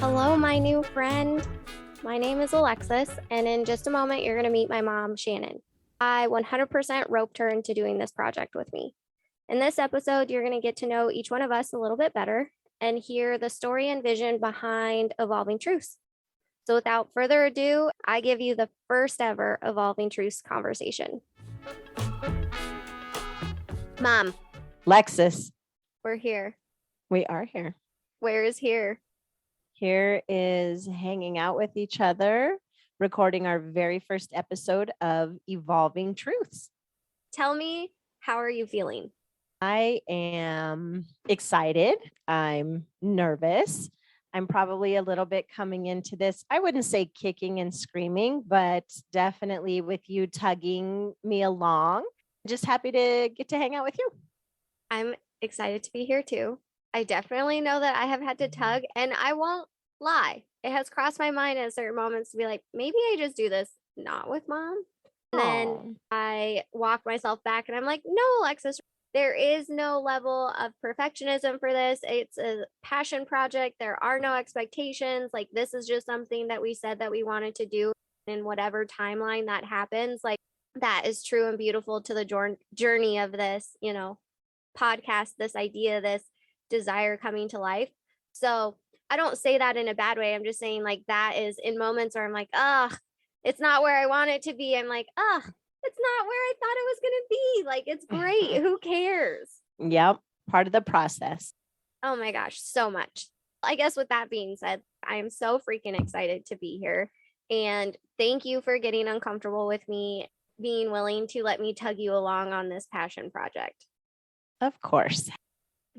Hello, my new friend. My name is Alexus, and in just a moment, you're going to meet my mom, Shannon. I 100% roped her into doing this project with me. In this episode, you're going to get to know each one of us a little bit better and hear the story and vision behind Evolving Truths. So, without further ado, I give you the first ever Evolving Truths conversation. Mom, Lexus, we're here. we are here. Where is here? Here is hanging out with each other, recording our very first episode of Evolving Truths. Tell me, how are you feeling? I am excited. I'm nervous. I'm probably a little bit coming into this, I wouldn't say kicking and screaming, but definitely with you tugging me along. Just happy to get to hang out with you. I'm excited to be here too. I definitely know that I have had to tug, and I won't lie. It has crossed my mind at certain moments to be like, maybe I just do this not with mom. And then I walk myself back and I'm like, no, Alexus, there is no level of perfectionism for this. It's a passion project. There are no expectations. Like, this is just something that we said that we wanted to do in whatever timeline that happens. Like, that is true and beautiful to the journey of this, podcast, this idea, this desire coming to life. So I don't say that in a bad way. I'm just saying, like, that is in moments where I'm like, it's not where I want it to be. I'm like, it's not where I thought it was going to be. Like, it's great. Who cares? Yep, part of the process. Oh my gosh, so much. I guess with that being said, I am so freaking excited to be here. And thank you for getting uncomfortable with me, being willing to let me tug you along on this passion project. Of course.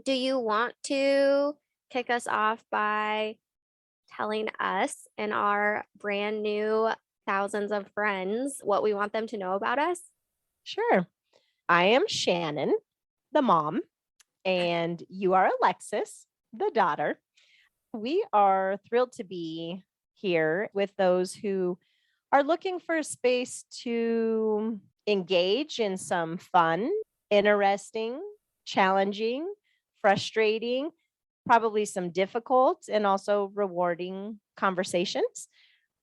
Do you want to kick us off by telling us and our brand new thousands of friends what we want them to know about us? Sure. I am Shannon, the mom, and you are Alexus, the daughter. We are thrilled to be here with those who are looking for a space to engage in some fun, interesting, challenging, frustrating, probably some difficult and also rewarding conversations.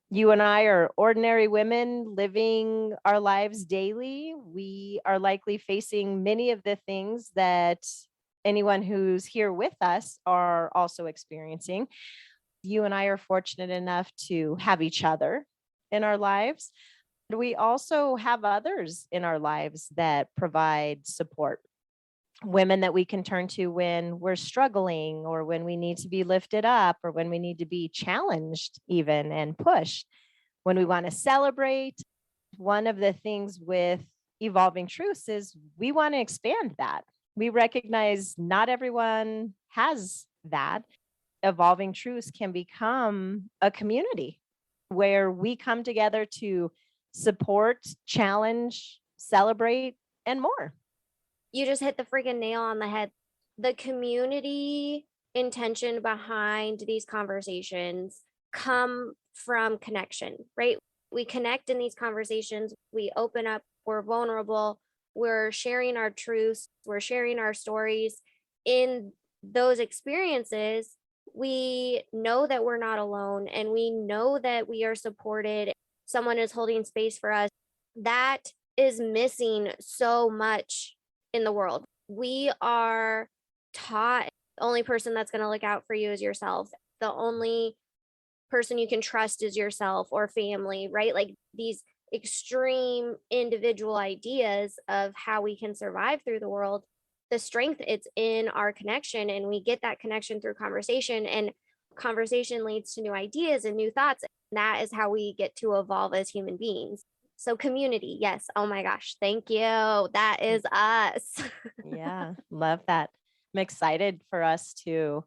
You and I are ordinary women living our lives daily. We are likely facing many of the things that anyone who's here with us are also experiencing. You and I are fortunate enough to have each other in our lives. We also have others in our lives that provide support. Women that we can turn to when we're struggling or when we need to be lifted up or when we need to be challenged even and pushed. When we want to celebrate, one of the things with Evolving Truths is we want to expand that. We recognize not everyone has that. Evolving Truths can become a community where we come together to support, challenge, celebrate, and more. You just hit the freaking nail on the head. The community intention behind these conversations come from connection, right? We connect in these conversations, we open up, we're vulnerable, we're sharing our truths, we're sharing our stories. In those experiences, we know that we're not alone and we know that we are supported. Someone is holding space for us. That is missing so much in the world. We are taught the only person that's going to look out for you is yourself. The only person you can trust is yourself or family, right? Like, these extreme individual ideas of how we can survive through the world. The strength, it's in our connection, and we get that connection through conversation, and conversation leads to new ideas and new thoughts. And that is how we get to evolve as human beings. So community, yes. Oh my gosh, thank you. That is us. Yeah, love that. I'm excited for us to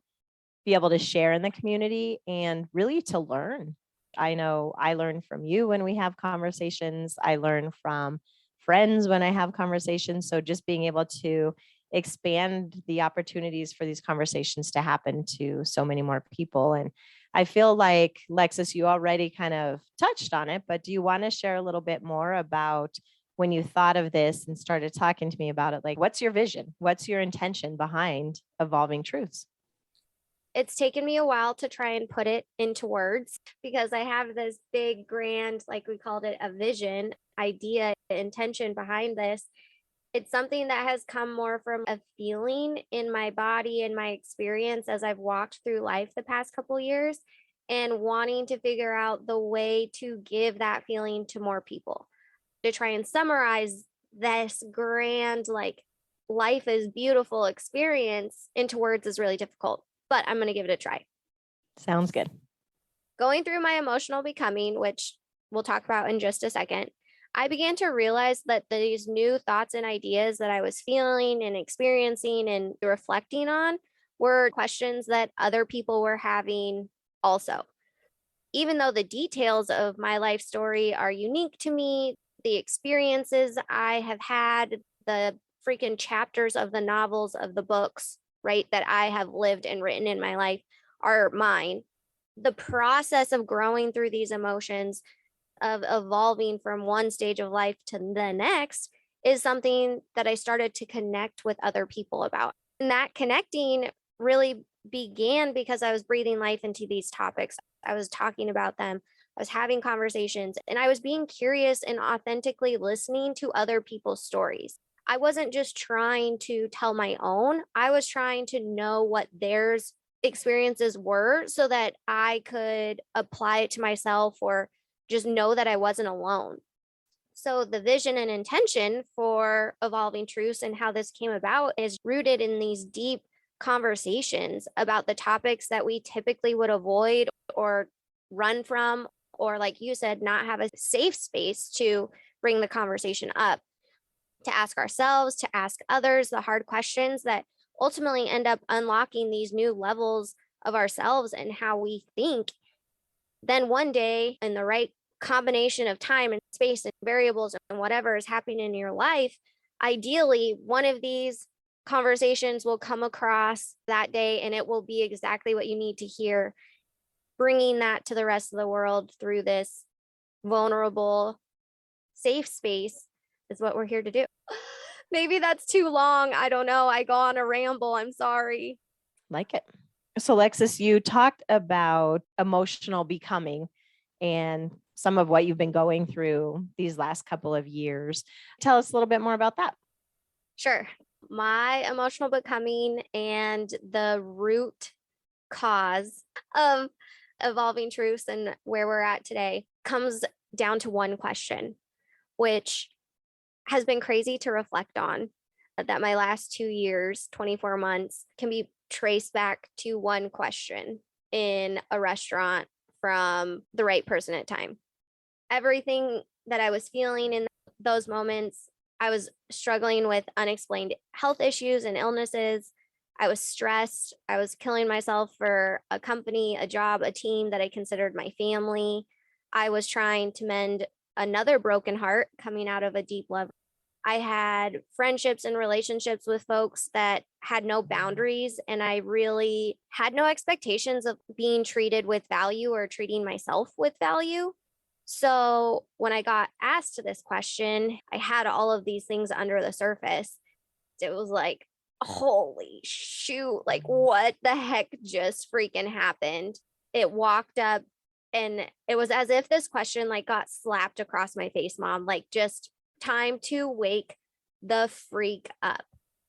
be able to share in the community and really to learn. I know I learn from you when we have conversations. I learn from friends when I have conversations. So just being able to expand the opportunities for these conversations to happen to so many more people. And I feel like, Lexus, you already kind of touched on it, but do you want to share a little bit more about when you thought of this and started talking to me about it? Like, what's your vision? What's your intention behind Evolving Truths? It's taken me a while to try and put it into words because I have this big, grand, like we called it, a vision, idea, intention behind this. It's something that has come more from a feeling in my body and my experience as I've walked through life the past couple years and wanting to figure out the way to give that feeling to more people. To try and summarize this grand, like, life is beautiful experience into words is really difficult, but I'm going to give it a try. Sounds good. Going through my emotional becoming, which we'll talk about in just a second, I began to realize that these new thoughts and ideas that I was feeling and experiencing and reflecting on were questions that other people were having also. Even though the details of my life story are unique to me, the experiences I have had, the freaking chapters of the novels, of the books, right, that I have lived and written in my life are mine. The process of growing through these emotions, of evolving from one stage of life to the next, is something that I started to connect with other people about. And that connecting really began because I was breathing life into these topics. I was talking about them. I was having conversations and I was being curious and authentically listening to other people's stories. I wasn't just trying to tell my own, I was trying to know what theirs experiences were so that I could apply it to myself or just know that I wasn't alone. So, the vision and intention for Evolving Truths and how this came about is rooted in these deep conversations about the topics that we typically would avoid or run from, or like you said, not have a safe space to bring the conversation up, to ask ourselves, to ask others the hard questions that ultimately end up unlocking these new levels of ourselves and how we think. Then one day, in the right combination of time and space and variables and whatever is happening in your life, ideally, one of these conversations will come across that day and it will be exactly what you need to hear, bringing that to the rest of the world through this vulnerable, safe space is what we're here to do. Maybe that's too long. I don't know. I go on a ramble. I'm sorry. Like it. So, Alexus, you talked about emotional becoming and some of what you've been going through these last couple of years. Tell us a little bit more about that. Sure. My emotional becoming and the root cause of Evolving Truths and where we're at today comes down to one question, which has been crazy to reflect on. That my last 2 years, 24 months, can be traced back to one question in a restaurant from the right person at time. Everything that I was feeling in those moments, I was struggling with unexplained health issues and illnesses. I was stressed. I was killing myself for a company, a job, a team that I considered my family. I was trying to mend another broken heart coming out of a deep love. I had friendships and relationships with folks that had no boundaries, and I really had no expectations of being treated with value or treating myself with value. So, when I got asked this question, I had all of these things under the surface. It was like, holy shoot, like what the heck just freaking happened? It walked up and it was as if this question like got slapped across my face, mom, like just time to wake the freak up.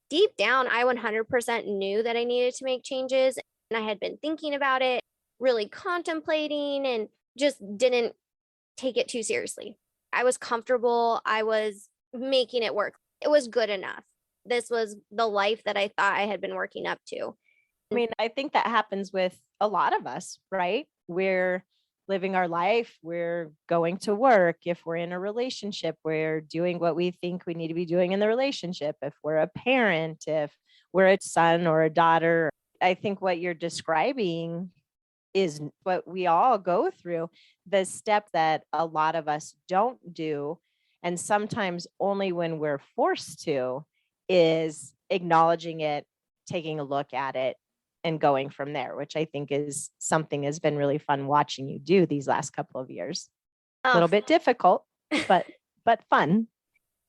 Deep down, I 100% knew that I needed to make changes and I had been thinking about it, really contemplating and just didn't take it too seriously. I was comfortable. I was making it work. It was good enough. This was the life that I thought I had been working up to. I mean, I think that happens with a lot of us, right? We're living our life, we're going to work. If we're in a relationship, we're doing what we think we need to be doing in the relationship. If we're a parent, if we're a son or a daughter, I think what you're describing is what we all go through. The step that a lot of us don't do, and sometimes only when we're forced to, is acknowledging it, taking a look at it, and going from there, which I think is something has been really fun watching you do these last couple of years. A Oh, little bit difficult, but fun.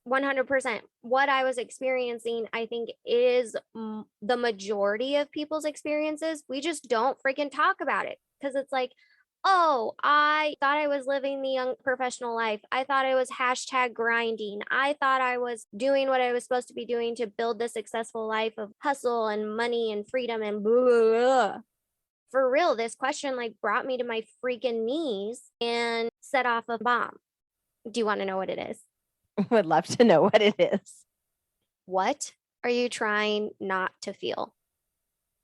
100%. What I was experiencing, I think, is the majority of people's experiences. We just don't freaking talk about it because it's like, oh, I thought I was living the young professional life. I thought I was hashtag grinding. I thought I was doing what I was supposed to be doing to build the successful life of hustle and money and freedom and blah, blah, blah. For real, this question like brought me to my freaking knees and set off a bomb. Do you want to know what it is? Would love to know what it is. What are you trying not to feel?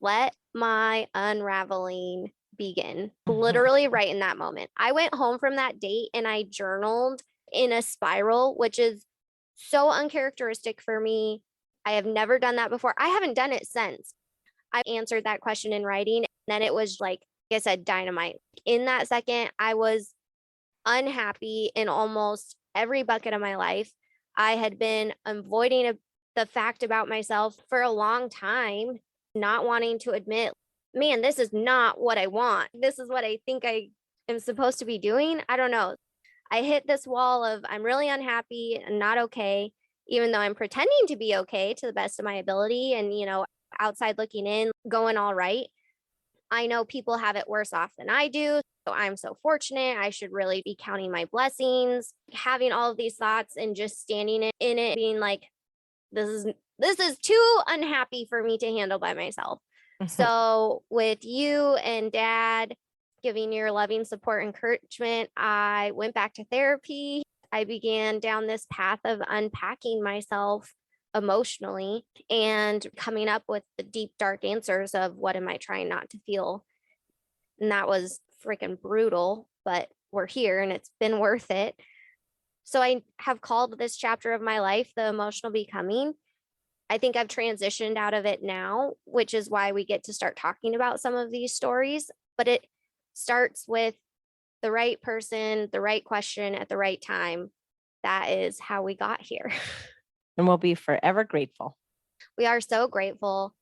Let my unraveling begin. Literally right in that moment. I went home from that date and I journaled in a spiral, which is so uncharacteristic for me. I have never done that before. I haven't done it since. I answered that question in writing. And then it was like I said, dynamite. In that second, I was unhappy in almost every bucket of my life. I had been avoiding the fact about myself for a long time, not wanting to admit, man, this is not what I want. This is what I think I am supposed to be doing. I don't know. I hit this wall of I'm really unhappy and not okay, even though I'm pretending to be okay to the best of my ability and, outside looking in, going all right. I know people have it worse off than I do. So I'm so fortunate. I should really be counting my blessings, having all of these thoughts and just standing in it, being like, this is too unhappy for me to handle by myself. So with you and dad giving your loving support, encouragement, I went back to therapy. I began down this path of unpacking myself emotionally and coming up with the deep, dark answers of what am I trying not to feel. And that was freaking brutal, but we're here and it's been worth it. So I have called this chapter of my life the emotional becoming. I think I've transitioned out of it now, which is why we get to start talking about some of these stories. But it starts with the right person, the right question at the right time. That is how we got here. And we'll be forever grateful. We are so grateful.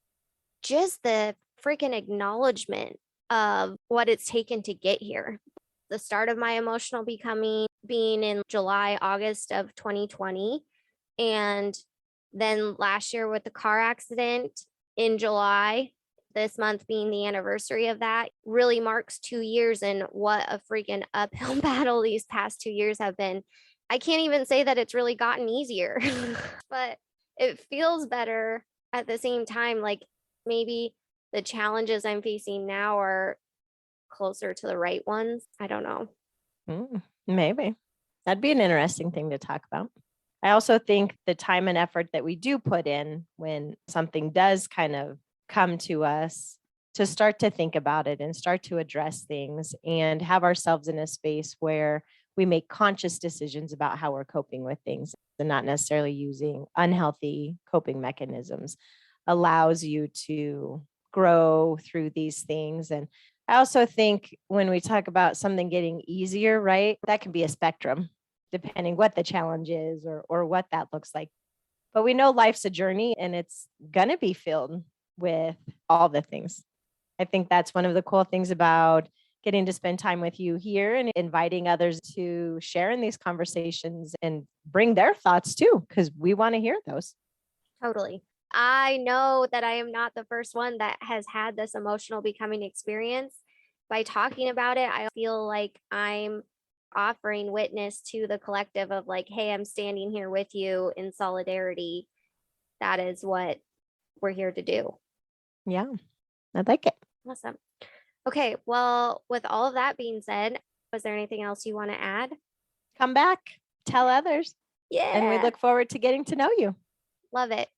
Just the freaking acknowledgement of what it's taken to get here. The start of my emotional becoming being in July, August of 2020. And then last year with the car accident in July, this month being the anniversary of that, really marks 2 years. And what a freaking uphill battle these past 2 years have been. I can't even say that it's really gotten easier, but it feels better at the same time. Like maybe the challenges I'm facing now are closer to the right ones. I don't know. Maybe. That'd be an interesting thing to talk about. I also think the time and effort that we do put in when something does kind of come to us to start to think about it and start to address things and have ourselves in a space where we make conscious decisions about how we're coping with things and not necessarily using unhealthy coping mechanisms allows you to grow through these things. And I also think when we talk about something getting easier, right, that can be a spectrum depending what the challenge is or what that looks like. But we know life's a journey and it's going to be filled with all the things. I think that's one of the cool things about getting to spend time with you here and inviting others to share in these conversations and bring their thoughts too, because we want to hear those. Totally. I know that I am not the first one that has had this emotional becoming experience. By talking about it, I feel like I'm offering witness to the collective of like, hey, I'm standing here with you in solidarity. That is what we're here to do. Yeah, I like it. Awesome. Okay, well, with all of that being said, was there anything else you want to add? Come back, tell others. Yeah. And we look forward to getting to know you. Love it.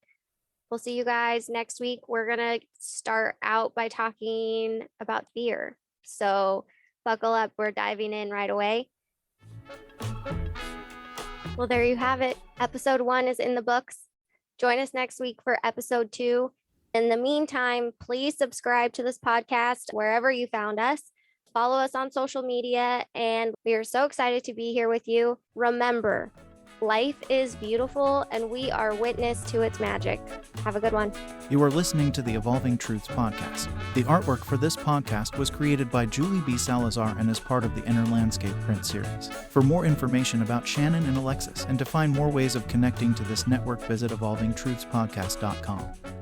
We'll see you guys next week. We're going to start out by talking about fear. So buckle up. We're diving in right away. Well, there you have it. Episode 1 is in the books. Join us next week for episode 2. In the meantime, please subscribe to this podcast wherever you found us. Follow us on social media, and we are so excited to be here with you. Remember, Life is beautiful, and we are witness to its magic. Have a good one. You are listening to the Evolving Truths podcast. The artwork for this podcast was created by Julie B. Salazar and is part of the Inner Landscape print series. For more information about Shannon and Alexus and to find more ways of connecting to this network, visit evolvingtruthspodcast.com.